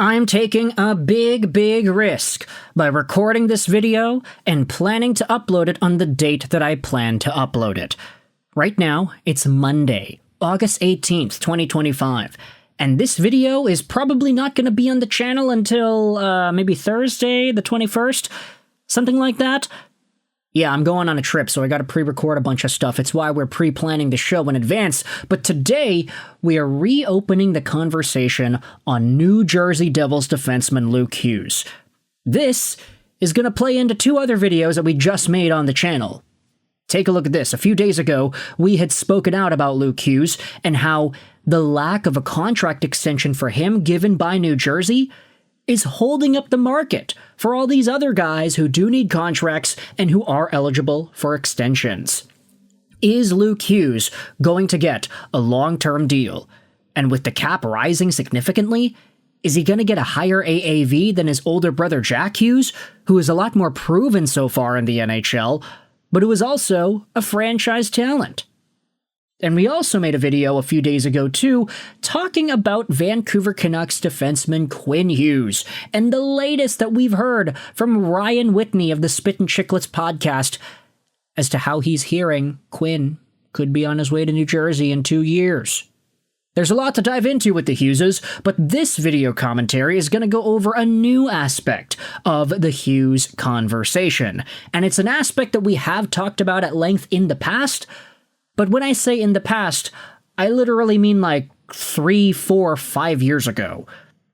I'm taking a big risk by recording this video and planning to upload it on the date that I plan to upload it. Right now, it's Monday, August 18th, 2025, and this video is probably not going to be on the channel until maybe Thursday, the 21st, something like that. Yeah, I'm going on a trip, so I gotta pre-record a bunch of stuff. It's why we're pre-planning the show in advance. But today, we are reopening the conversation on New Jersey Devils defenseman Luke Hughes. This is gonna play into two other videos that we just made on the channel. Take a look at this. A few days ago, we had spoken out about Luke Hughes and how the lack of a contract extension for him given by New Jersey is holding up the market for all these other guys who do need contracts and who are eligible for extensions. Is Luke Hughes going to get a long-term deal? And with the cap rising significantly, is he going to get a higher AAV than his older brother Jack Hughes, who is a lot more proven so far in the NHL, but who is also a franchise talent? And we also made a video a few days ago, too, talking about Vancouver Canucks defenseman Quinn Hughes, and the latest that we've heard from Ryan Whitney of the Spit and Chicklets podcast as to how he's hearing Quinn could be on his way to New Jersey in 2 years. There's a lot to dive into with the Hugheses, but this video commentary is going to go over a new aspect of the Hughes conversation, and it's an aspect that we have talked about at length in the past. But when I say in the past, I literally mean like 3, 4, 5 years ago.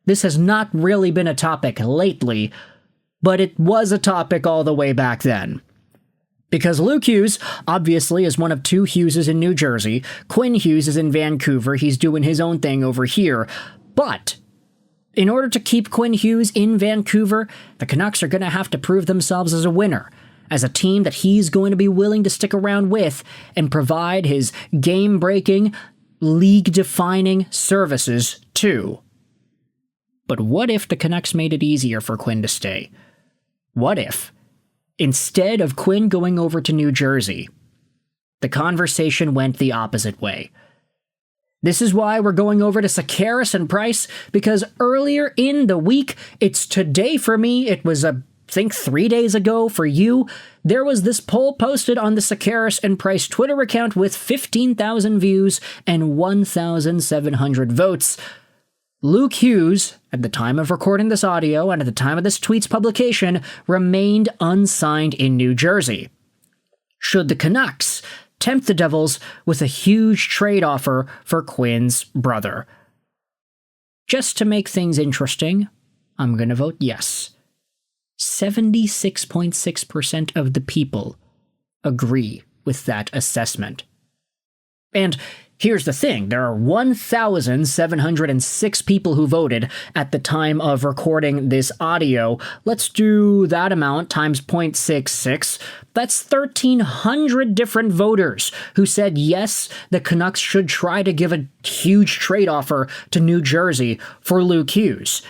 This has not really been a topic lately, but it was a topic all the way back then. Because Luke Hughes, obviously, is one of two Hugheses in New Jersey. Quinn Hughes is in Vancouver. He's doing his own thing over here. But in order to keep Quinn Hughes in Vancouver, the Canucks are going to have to prove themselves as a winner, as a team that he's going to be willing to stick around with and provide his game-breaking, league-defining services to. But what if the Canucks made it easier for Quinn to stay? What if, instead of Quinn going over to New Jersey, the conversation went the opposite way? This is why we're going over to Schaefer and Price, because earlier in the week, it's today for me, it was think 3 days ago for you, there was this poll posted on the Schaefer and Price Twitter account with 15,000 views and 1,700 votes. Luke Hughes, at the time of recording this audio and at the time of this tweet's publication, remained unsigned in New Jersey. Should the Canucks tempt the Devils with a huge trade offer for Quinn's brother? Just to make things interesting, I'm going to vote yes. 76.6% of the people agree with that assessment. And here's the thing, there are 1,706 people who voted at the time of recording this audio. Let's do that amount times 0.66. That's 1,300 different voters who said yes, the Canucks should try to give a huge trade offer to New Jersey for Luke Hughes.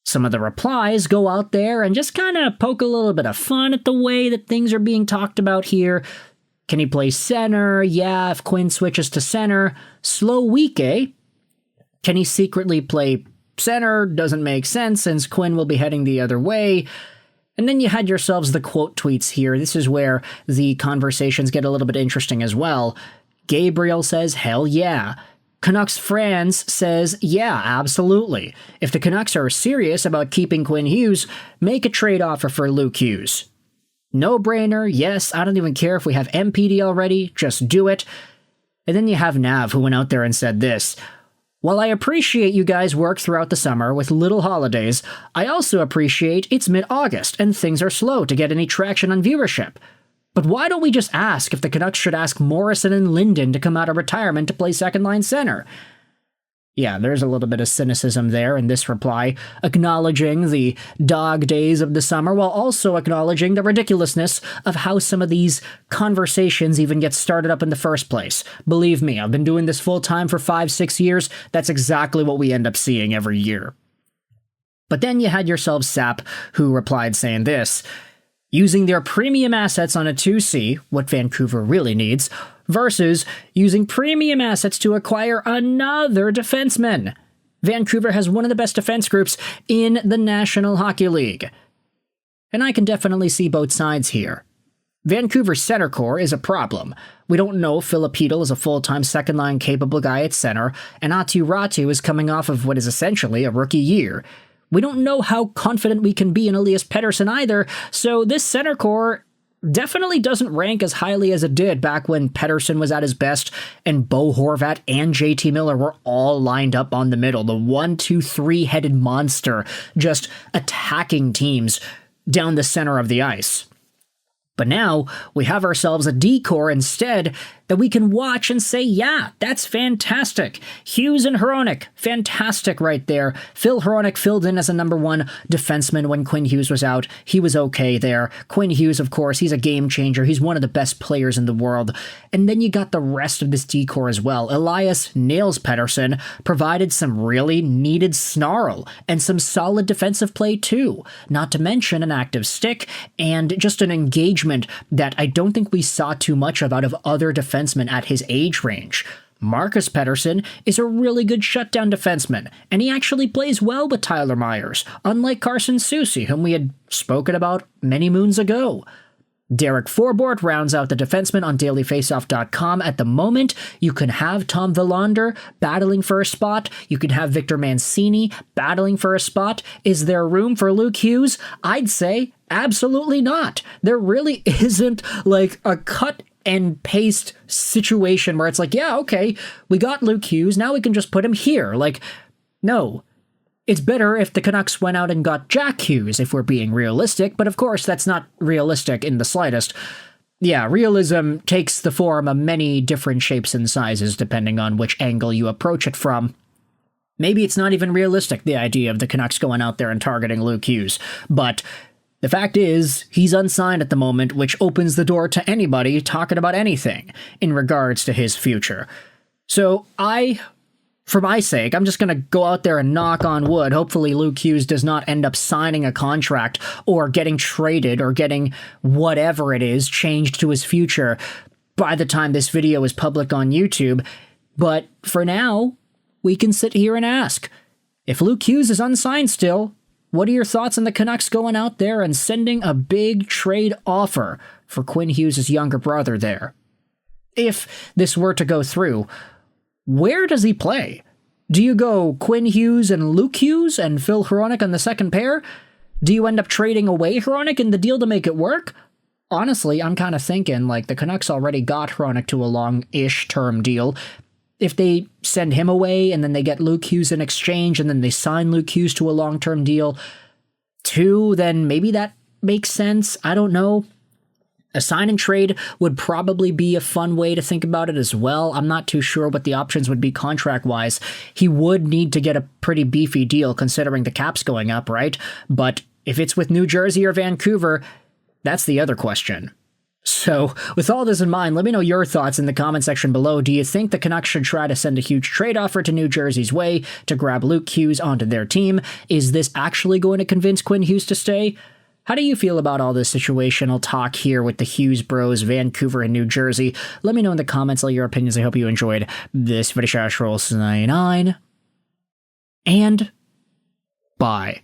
Some of the replies go out there and just kind of poke a little bit of fun at the way that things are being talked about here. Can he play center? Yeah, if Quinn switches to center. Slow week, eh? Can he secretly play center? Doesn't make sense since Quinn will be heading the other way. And then you had yourselves the quote tweets here. This is where the conversations get a little bit interesting as well. Gabriel says, hell yeah. Canucks Franz says, yeah, absolutely. If the Canucks are serious about keeping Quinn Hughes, make a trade offer for Luke Hughes. No-brainer, yes, I don't even care if we have MPD already, just do it. And then you have Nav, who went out there and said this: while I appreciate you guys work throughout the summer with little holidays, I also appreciate it's mid-August and things are slow to get any traction on viewership. But why don't we just ask if the Canucks should ask Morrison and Linden to come out of retirement to play second-line center? Yeah, there's a little bit of cynicism there in this reply, acknowledging the dog days of the summer while also acknowledging the ridiculousness of how some of these conversations even get started up in the first place. Believe me, I've been doing this full-time for 5-6 years. That's exactly what we end up seeing every year. But then you had yourself Sap, who replied saying this: using their premium assets on a 2C, what Vancouver really needs, versus using premium assets to acquire another defenseman. Vancouver has one of the best defense groups in the National Hockey League. And I can definitely see both sides here. Vancouver's center core is a problem. We don't know if Filipino is a full-time second-line capable guy at center, and Aatu Räty is coming off of what is essentially a rookie year. We don't know how confident we can be in Elias Pettersson either, so this center core definitely doesn't rank as highly as it did back when Pettersson was at his best and Bo Horvat and JT Miller were all lined up on the middle. The 1-2-3-headed monster just attacking teams down the center of the ice. But now we have ourselves a D-core instead that we can watch and say, yeah, that's fantastic. Hughes and Hronek, fantastic right there. Phil Hronek filled in as a number one defenseman when Quinn Hughes was out. He was okay there. Quinn Hughes, of course, he's a game changer. He's one of the best players in the world. And then you got the rest of this D-core as well. Elias Nails Pettersson provided some really needed snarl and some solid defensive play too. Not to mention an active stick and just an engagement that I don't think we saw too much of out of other defensemen at his age range. Marcus Pettersson is a really good shutdown defenseman, and he actually plays well with Tyler Myers, unlike Carson Soucy, whom we had spoken about many moons ago. Derek Forbort rounds out the defenseman on dailyfaceoff.com. At the moment, you can have Tom Willander battling for a spot. You can have Victor Mancini battling for a spot. Is there room for Luke Hughes? I'd say absolutely not. There really isn't like a cut and paste situation where it's like, yeah, okay, we got Luke Hughes, now we can just put him here. Like, no. It's better if the Canucks went out and got Jack Hughes, if we're being realistic, but of course that's not realistic in the slightest. Yeah, realism takes the form of many different shapes and sizes depending on which angle you approach it from. Maybe it's not even realistic, the idea of the Canucks going out there and targeting Luke Hughes, but the fact is, he's unsigned at the moment, which opens the door to anybody talking about anything in regards to his future. So for my sake, I'm just going to go out there and knock on wood. Hopefully Luke Hughes does not end up signing a contract or getting traded or getting whatever it is changed to his future by the time this video is public on YouTube. But for now, we can sit here and ask, if Luke Hughes is unsigned still, what are your thoughts on the Canucks going out there and sending a big trade offer for Quinn Hughes' younger brother there? If this were to go through, where does he play? Do you go Quinn Hughes and Luke Hughes and Phil Hronek on the second pair? Do you end up trading away Hronek in the deal to make it work? Honestly, I'm kind of thinking, like, the Canucks already got Hronek to a long-ish term deal. If they send him away and then they get Luke Hughes in exchange and then they sign Luke Hughes to a long-term deal too, then maybe that makes sense. I don't know. A sign and trade would probably be a fun way to think about it as well. I'm not too sure what the options would be contract-wise. He would need to get a pretty beefy deal considering the cap's going up, right? But if it's with New Jersey or Vancouver, that's the other question. So, with all this in mind, let me know your thoughts in the comment section below. Do you think the Canucks should try to send a huge trade offer to New Jersey's way to grab Luke Hughes onto their team? Is this actually going to convince Quinn Hughes to stay? How do you feel about all this situational talk here with the Hughes bros, Vancouver and New Jersey? Let me know in the comments all your opinions. I hope you enjoyed this video. Roll 99. And bye.